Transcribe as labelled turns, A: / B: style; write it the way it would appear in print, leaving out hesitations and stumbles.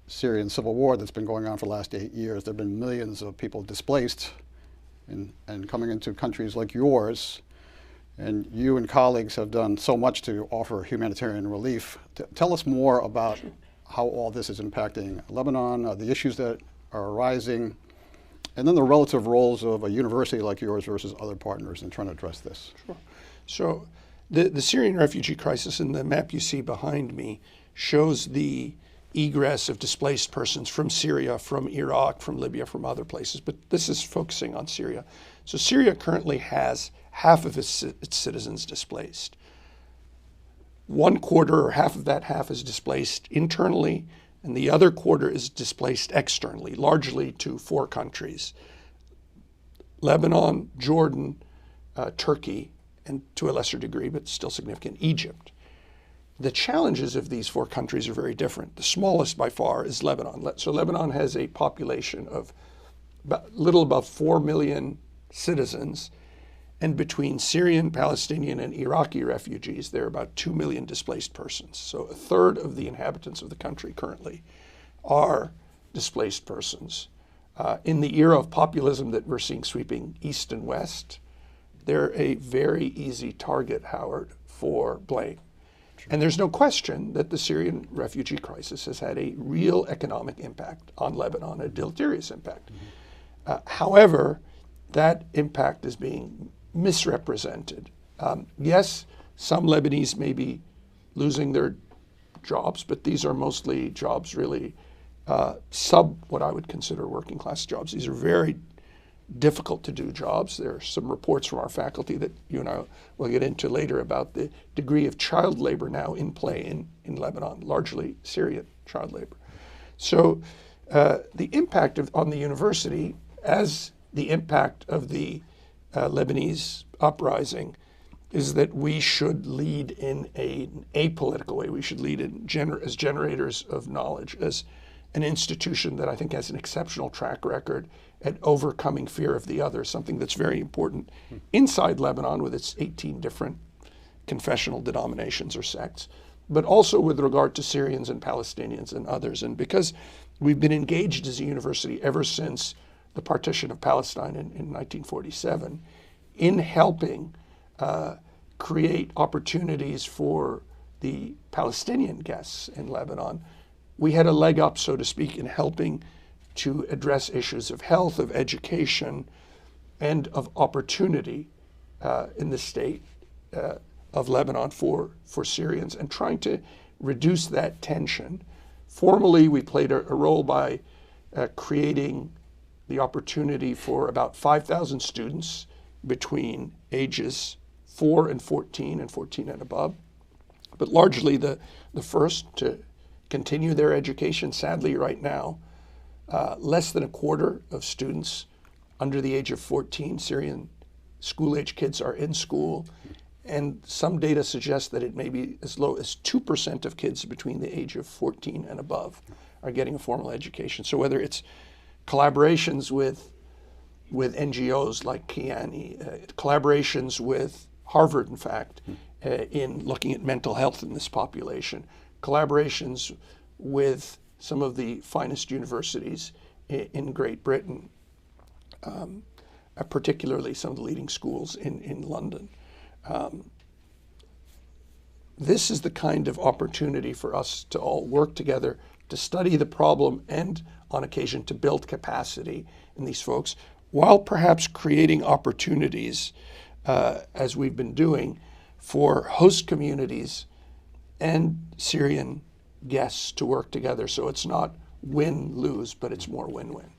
A: Syrian civil war that's been going on for the last 8 years. There have been millions of people displaced and coming into countries like yours. And you and colleagues have done so much to offer humanitarian relief. Tell us more about how all this is impacting Lebanon, the issues that are arising, and then the relative roles of a university like yours versus other partners in trying to address this.
B: Sure. So the Syrian refugee crisis, and the map you see behind me shows the egress of displaced persons from Syria, from Iraq, from Libya, from other places. But this is focusing on Syria. So Syria currently has half of its citizens displaced. 1/4 or half of that half is displaced internally, and the other quarter is displaced externally, largely to 4 countries: Lebanon, Jordan, Turkey, and to a lesser degree, but still significant, Egypt. The challenges of these 4 countries are very different. The smallest by far is Lebanon. So Lebanon has a population of little above 4 million citizens, and between Syrian, Palestinian, and Iraqi refugees, there are about 2 million displaced persons. So 1/3 of the inhabitants of the country currently are displaced persons. In the era of populism that we're seeing sweeping east and west, they're a very easy target, Howard, for blame. And there's no question that the Syrian refugee crisis has had a real economic impact on Lebanon, a deleterious impact. However, that impact is being misrepresented. Yes, some Lebanese may be losing their jobs, but these are mostly jobs really what I would consider working class jobs. These are very difficult to do jobs. There are some reports from our faculty that you and I will get into later about the degree of child labor now in play in Lebanon, largely Syrian child labor. So the impact on the university, as the impact of the Lebanese uprising, is that we should lead in an apolitical way. We should lead as generators of knowledge, as an institution that I think has an exceptional track record at overcoming fear of the other, something that's very important inside Lebanon with its 18 different confessional denominations or sects, but also with regard to Syrians and Palestinians and others. And because we've been engaged as a university ever since the partition of Palestine in 1947 in helping create opportunities for the Palestinian guests in Lebanon, we had a leg up, so to speak, in helping to address issues of health, of education, and of opportunity in the state of Lebanon for Syrians, and trying to reduce that tension. Formally, we played a role by creating the opportunity for about 5,000 students between ages 4 and 14 and 14 and above, but largely the first to continue their education. Sadly, right now, less than 1/4 of students under the age of 14, Syrian school-age kids, are in school. And some data suggest that it may be as low as 2% of kids between the age of 14 and above are getting a formal education. So whether it's collaborations with NGOs like Kiani, collaborations with Harvard, in fact, in looking at mental health in this population, collaborations with some of the finest universities in Great Britain, particularly some of the leading schools in London. This is the kind of opportunity for us to all work together to study the problem and, on occasion, to build capacity in these folks, while perhaps creating opportunities, as we've been doing, for host communities and Syrian guests to work together. So it's not win-lose, but it's more win-win.